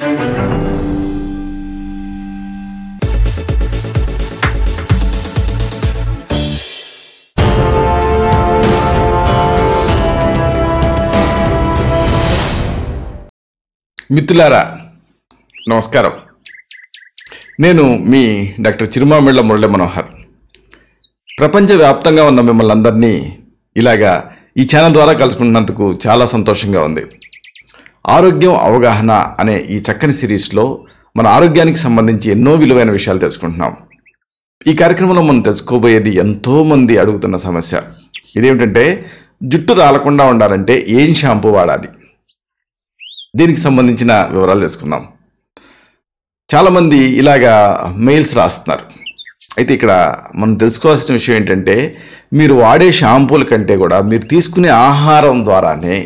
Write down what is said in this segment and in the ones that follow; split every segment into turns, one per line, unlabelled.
మిత్రులారా నమస్కారం. నేను మీ డాక్టర్ చిరుమామిళ్ళ మురళి మనోహర్. ప్రపంచవ్యాప్తంగా ఉన్న మిమ్మల్ని అందరినీ ఇలాగా ఈ ఛానల్ ద్వారా కలుసుకున్నందుకు చాలా సంతోషంగా ఉంది. ఆరోగ్యం అవగాహన అనే ఈ చక్కని సిరీస్లో మన ఆరోగ్యానికి సంబంధించి ఎన్నో విలువైన విషయాలు తెలుసుకుంటున్నాం. ఈ కార్యక్రమంలో మనం తెలుసుకోబోయేది ఎంతోమంది అడుగుతున్న సమస్య. ఇదేమిటంటే జుట్టు రాలకుండా ఉండాలంటే ఏం షాంపూ వాడాలి? దీనికి సంబంధించిన వివరాలు తెలుసుకుందాం. చాలామంది ఇలాగా మెయిల్స్ రాస్తున్నారు. అయితే ఇక్కడ మనం తెలుసుకోవాల్సిన విషయం ఏంటంటే మీరు వాడే షాంపూల కంటే కూడా మీరు తీసుకునే ఆహారం ద్వారానే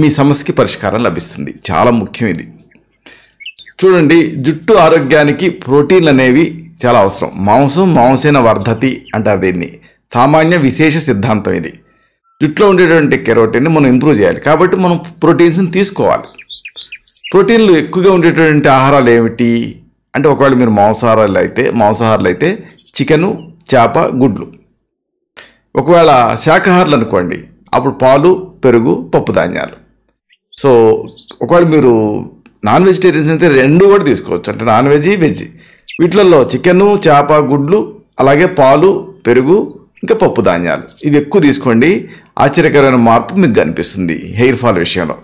మీ సమస్యకి పరిష్కారం లభిస్తుంది. చాలా ముఖ్యం ఇది. చూడండి, జుట్టు ఆరోగ్యానికి ప్రోటీన్లు అనేవి చాలా అవసరం. మాంసేన వర్ధతి అంటారు దీన్ని. సామాన్య విశేష సిద్ధాంతం ఇది. జుట్టులో ఉండేటువంటి కెరోటిన్ని మనం ఇంప్రూవ్ చేయాలి కాబట్టి మనం ప్రోటీన్స్ని తీసుకోవాలి. ప్రోటీన్లు ఎక్కువగా ఉండేటువంటి ఆహారాలు ఏమిటి అంటే, ఒకవేళ మీరు మాంసాహారులు అయితే చికెను, చేప, గుడ్లు. ఒకవేళ శాకాహారులు అనుకోండి, అప్పుడు పాలు, పెరుగు, పప్పు ధాన్యాలు. సో ఒకవేళ మీరు నాన్ వెజిటేరియన్స్ అయితే రెండు కూడా తీసుకోవచ్చు, అంటే నాన్ వెజ్, వెజ్. వీటిలలో చికెను, చేప, గుడ్లు, అలాగే పాలు, పెరుగు, ఇంకా పప్పు ధాన్యాలు ఇవి ఎక్కువ తీసుకోండి. ఆశ్చర్యకరమైన మార్పు మీకు కనిపిస్తుంది హెయిర్ ఫాల్ విషయంలో.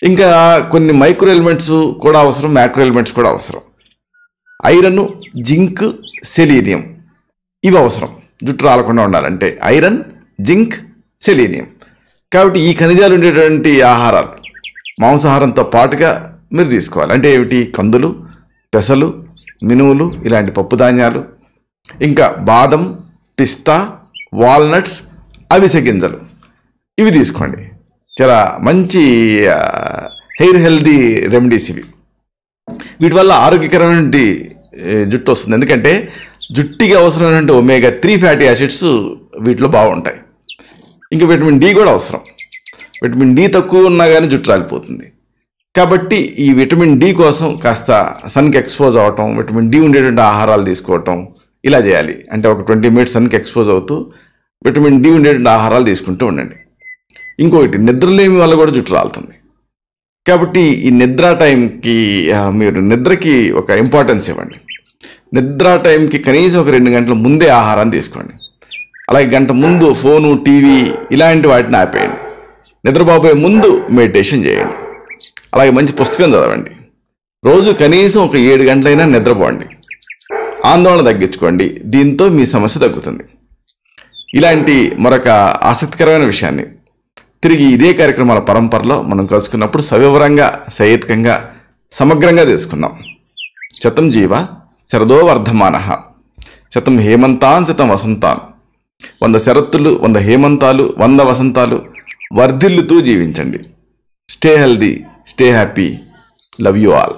ఇంకా కొన్ని మైక్రో ఎలిమెంట్స్ కూడా అవసరం, మ్యాక్రో ఎలిమెంట్స్ కూడా అవసరం. ఐరన్, జింక్, సెలీనియం ఇవి అవసరం జుట్టు రాలకుండా ఉండాలంటే. Iron, zinc, selenium. కాబట్టి ఈ ఖనిజాలు ఉండేటువంటి ఆహారాలు మాంసాహారంతో పాటుగా మీరు తీసుకోవాలి. అంటే ఏమిటి? కందులు, పెసలు, మినుములు, ఇలాంటి పప్పు ధాన్యాలు, ఇంకా బాదం, పిస్తా, వాల్నట్స్, అవిసె గింజలు ఇవి తీసుకోండి. చాలా మంచి హెయిర్ హెల్దీ రెమెడీస్ ఇవి. వీటి వల్ల ఆరోగ్యకరమైన జుట్టు వస్తుంది. ఎందుకంటే జుట్టుకి అవసరమైనటువంటి omega-3 ఫ్యాటీ యాసిడ్స్ వీటిలో బాగుంటాయి. ఇంకా విటమిన్ డి కూడా అవసరం. విటమిన్ డి తక్కువ ఉన్నా కానీ జుట్టు రాలిపోతుంది. కాబట్టి ఈ విటమిన్ డి కోసం కాస్త సన్కి ఎక్స్పోజ్ అవ్వటం, విటమిన్ డి ఉండేటువంటి ఆహారాలు తీసుకోవటం ఇలా చేయాలి. అంటే ఒక 20 మినిట్స్ సన్కి ఎక్స్పోజ్ అవుతూ విటమిన్ డి ఉండేటువంటి ఆహారాలు తీసుకుంటూ ఉండండి. ఇంకొకటి, నిద్రలేమి వల్ల కూడా జుట్టు రాలుతుంది. కాబట్టి ఈ నిద్ర టైంకి మీరు నిద్రకి ఒక ఇంపార్టెన్స్ ఇవ్వండి. నిద్ర టైంకి కనీసం ఒక 2 గంటల ముందే ఆహారాన్ని తీసుకోండి. అలాగే గంట ముందు ఫోను, టీవీ ఇలాంటి వాటిని ఆపేయండి. నిద్రపోయే ముందు మెడిటేషన్ చేయండి. అలాగే మంచి పుస్తకం చదవండి. రోజు కనీసం ఒక 7 గంటలైనా నిద్రపోండి. ఆందోళన తగ్గించుకోండి. దీంతో మీ సమస్య తగ్గుతుంది. ఇలాంటి మరొక ఆసక్తికరమైన విషయాన్ని తిరిగి ఇదే కార్యక్రమాల పరంపరలో మనం కలుసుకున్నప్పుడు సవివరంగా, సహేతుకంగా, సమగ్రంగా తెలుసుకుందాం. శతం జీవ శరదో వర్ధమానః, శతం హేమంతాన్ శతం వసంతాన్. 100 శరత్తులు, 100 హేమంతాలు, 100 వసంతాలు వర్ధిల్లుతూ జీవించండి. Stay healthy, stay happy. Love you all.